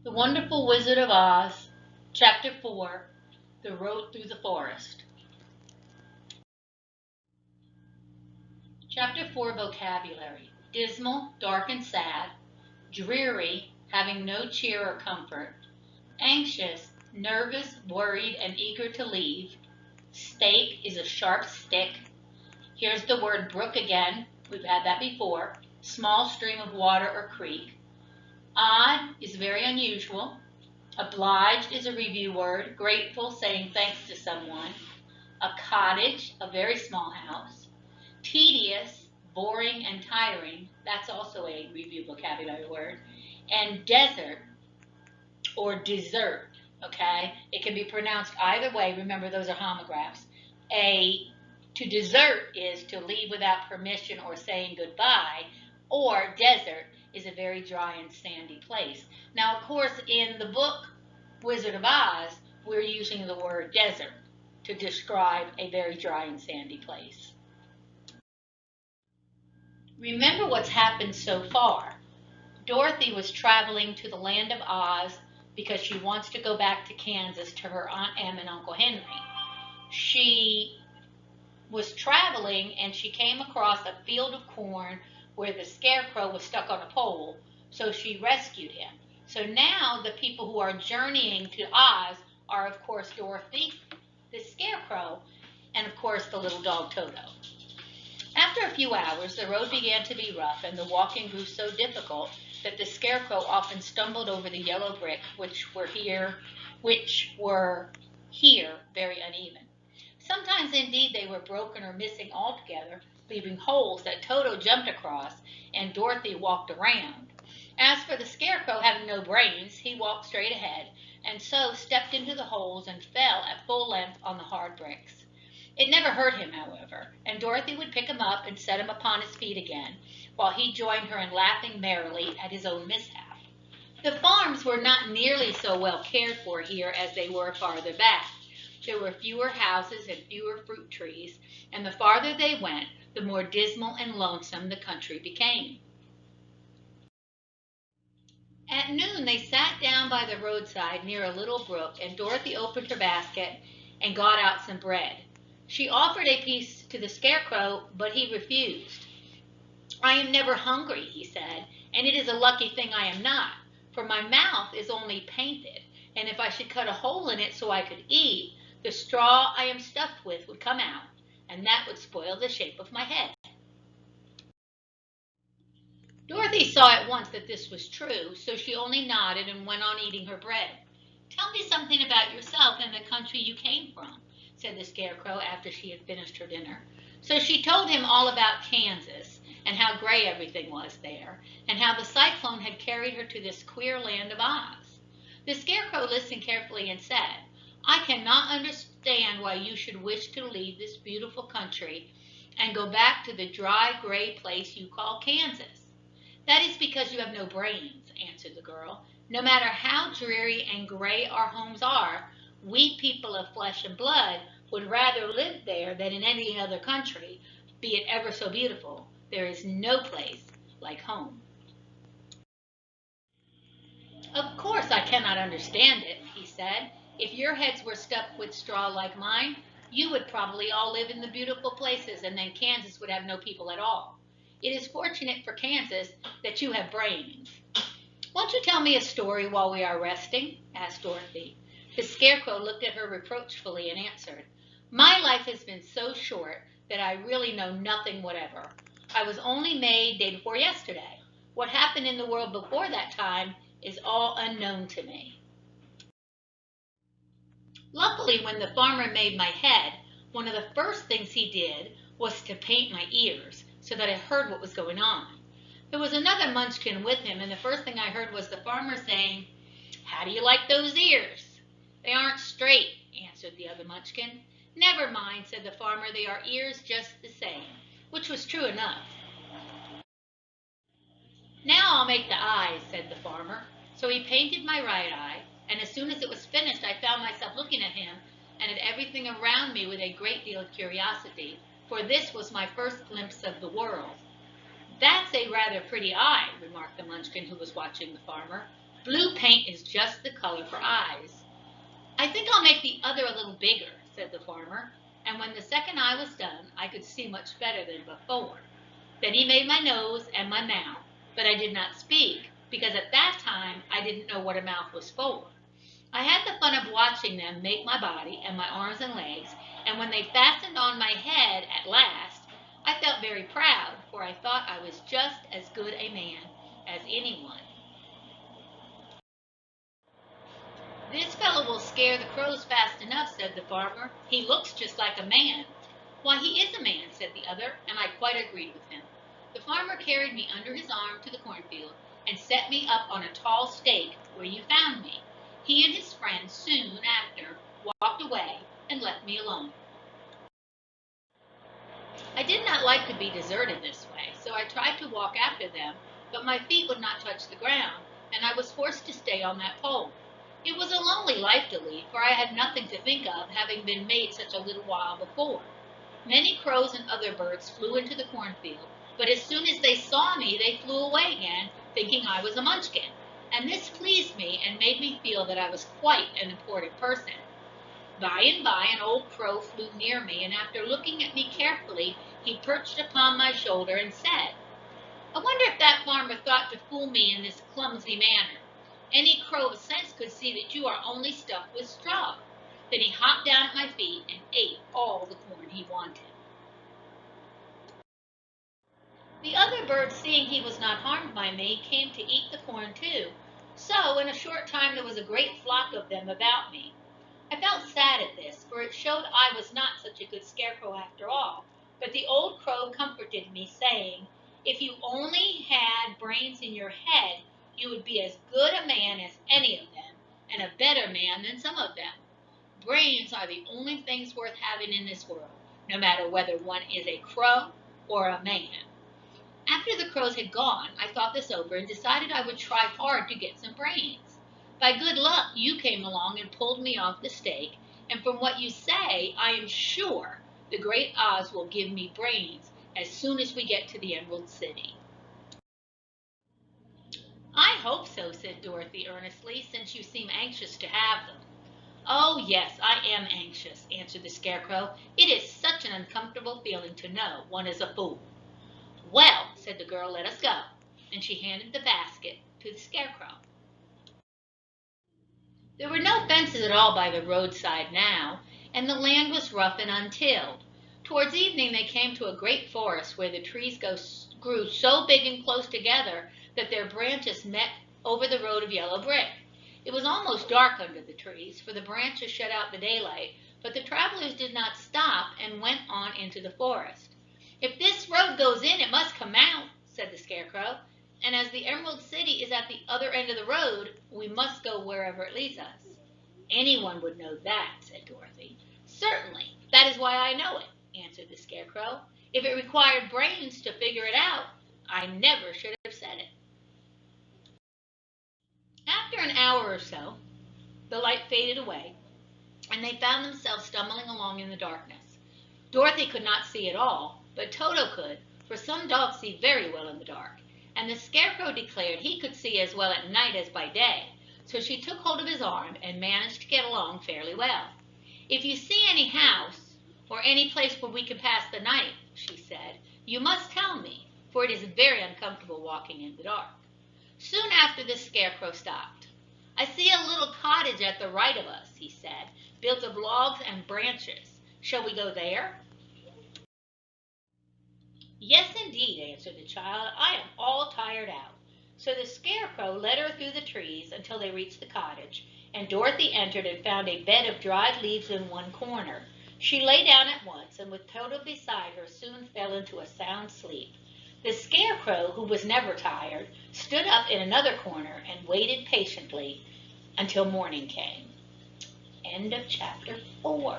The Wonderful Wizard of Oz, Chapter 4, The Road Through the Forest. Chapter 4, Vocabulary. Dismal, dark and sad. Dreary, having no cheer or comfort. Anxious, nervous, worried, and eager to leave. Stake is a sharp stick. Here's the word brook again. We've had that before. Small stream of water or creek. Odd is very unusual. Obliged is a review word. Grateful, saying thanks to someone. A cottage, a very small house. Tedious, boring, and tiring. That's also a review vocabulary word. And desert or dessert. Okay? It can be pronounced either way. Remember, those are homographs. To desert is to leave without permission or saying goodbye, or desert is a very dry and sandy place. Now, of course, in the book Wizard of Oz, we're using the word desert to describe a very dry and sandy place. Remember what's happened so far. Dorothy was traveling to the land of Oz because she wants to go back to Kansas to her Aunt Em and Uncle Henry. She was traveling and she came across a field of corn where the scarecrow was stuck on a pole, so she rescued him. So now the people who are journeying to Oz are, of course, Dorothy, the scarecrow, and of course the little dog Toto. After a few hours, the road began to be rough and the walking grew so difficult that the scarecrow often stumbled over the yellow brick, which were here very uneven. Sometimes, indeed, they were broken or missing altogether, leaving holes that Toto jumped across and Dorothy walked around. As for the scarecrow, having no brains, he walked straight ahead, and so stepped into the holes and fell at full length on the hard bricks. It never hurt him, however, and Dorothy would pick him up and set him upon his feet again, while he joined her in laughing merrily at his own mishap. The farms were not nearly so well cared for here as they were farther back. There were fewer houses and fewer fruit trees, and the farther they went, the more dismal and lonesome the country became. At noon they sat down by the roadside near a little brook, and Dorothy opened her basket and got out some bread. She offered a piece to the scarecrow, but he refused. "I am never hungry," he said, "and it is a lucky thing I am not, for my mouth is only painted, and if I should cut a hole in it so I could eat, the straw I am stuffed with would come out, and that would spoil the shape of my head." Dorothy saw at once that this was true, so she only nodded and went on eating her bread. "Tell me something about yourself and the country you came from," said the scarecrow after she had finished her dinner. So she told him all about Kansas, and how gray everything was there, and how the cyclone had carried her to this queer land of Oz. The scarecrow listened carefully and said, "I cannot understand why you should wish to leave this beautiful country and go back to the dry, gray place you call Kansas." "That is because you have no brains," answered the girl. "No matter how dreary and gray our homes are, we people of flesh and blood would rather live there than in any other country, be it ever so beautiful. There is no place like home." "Of course I cannot understand it," he said. "If your heads were stuffed with straw like mine, you would probably all live in the beautiful places, and then Kansas would have no people at all. It is fortunate for Kansas that you have brains." "Won't you tell me a story while we are resting?" asked Dorothy. The scarecrow looked at her reproachfully and answered, "My life has been so short that I really know nothing whatever. I was only made day before yesterday. What happened in the world before that time is all unknown to me." Luckily, when the farmer made my head, one of the first things he did was to paint my ears so that I heard what was going on. There was another munchkin with him, and the first thing I heard was the farmer saying, "How do you like those ears?" "They aren't straight," answered the other munchkin. "Never mind," said the farmer, "they are ears just the same," which was true enough. "Now I'll make the eyes," said the farmer. So he painted my right eye, and as soon as it was finished I found myself looking at him and at everything around me with a great deal of curiosity, for this was my first glimpse of the world. "That's a rather pretty eye," remarked the munchkin who was watching the farmer. Blue paint is just the color for eyes. I think I'll make the other a little bigger, said the farmer, and when the second eye was done, I could see much better than before. Then he made my nose and my mouth, but I did not speak, because at that time I didn't know what a mouth was for. I had the fun of watching them make my body and my arms and legs, and when they fastened on my head at last, I felt very proud, for I thought I was just as good a man as anyone. This fellow will scare the crows fast enough, said the farmer. He looks just like a man. Why, he is a man, said the other, and I quite agreed with him. The farmer carried me under his arm to the cornfield and set me up on a tall stake where you found me. He and his friend soon after walked away and left me alone. I did not like to be deserted this way, so I tried to walk after them, but my feet would not touch the ground, and I was forced to stay on that pole. It was a lonely life to lead, for I had nothing to think of, having been made such a little while before. Many crows and other birds flew into the cornfield, but as soon as they saw me, they flew away again, thinking I was a munchkin, and this pleased me and made me feel that I was quite an important person. By and by an old crow flew near me, and after looking at me carefully, he perched upon my shoulder and said, I wonder if that farmer thought to fool me in this clumsy manner. Any crow of sense could see that you are only stuffed with straw. Then he hopped down at my feet and ate all the corn he wanted. The other birds, seeing he was not harmed by me, came to eat the corn too. So in a short time there was a great flock of them about me. I felt sad at this, for it showed I was not such a good scarecrow after all. But the old crow comforted me, saying, if you only had brains in your head, you would be as good a man as any of them, and a better man than some of them. Brains are the only things worth having in this world, no matter whether one is a crow or a man. After the crows had gone, I thought this over and decided I would try hard to get some brains. By good luck, you came along and pulled me off the stake, and from what you say, I am sure the great Oz will give me brains as soon as we get to the Emerald City. I hope so, said Dorothy earnestly, since you seem anxious to have them. Oh, yes, I am anxious, answered the Scarecrow. It is such an uncomfortable feeling to know one is a fool. Well, said the girl, let us go, and she handed the basket to the Scarecrow. There were no fences at all by the roadside now, and the land was rough and untilled. Towards evening they came to a great forest where the trees grew so big and close together that their branches met over the road of yellow brick. It was almost dark under the trees, for the branches shut out the daylight, but the travelers did not stop and went on into the forest. If this road goes in, it must come out, said the Scarecrow, and as the Emerald City is at the other end of the road, we must go wherever it leads us. Anyone would know that, said Dorothy. Certainly, that is why I know it, answered the Scarecrow. If it required brains to figure it out, I never should have said it. After an hour or so, the light faded away, and they found themselves stumbling along in the darkness. Dorothy could not see at all, but Toto could, for some dogs see very well in the dark, and the Scarecrow declared he could see as well at night as by day, so she took hold of his arm and managed to get along fairly well. If you see any house, or any place where we can pass the night, she said, you must tell me, for it is very uncomfortable walking in the dark. Soon after the Scarecrow stopped. I see a little cottage at the right of us, he said, built of logs and branches. Shall we go there? Yes, indeed, answered the child. I am all tired out. So the Scarecrow led her through the trees until they reached the cottage, and Dorothy entered and found a bed of dried leaves in one corner. She lay down at once, and with Toto beside her, soon fell into a sound sleep. The Scarecrow, who was never tired, stood up in another corner and waited patiently until morning came. End of chapter 4.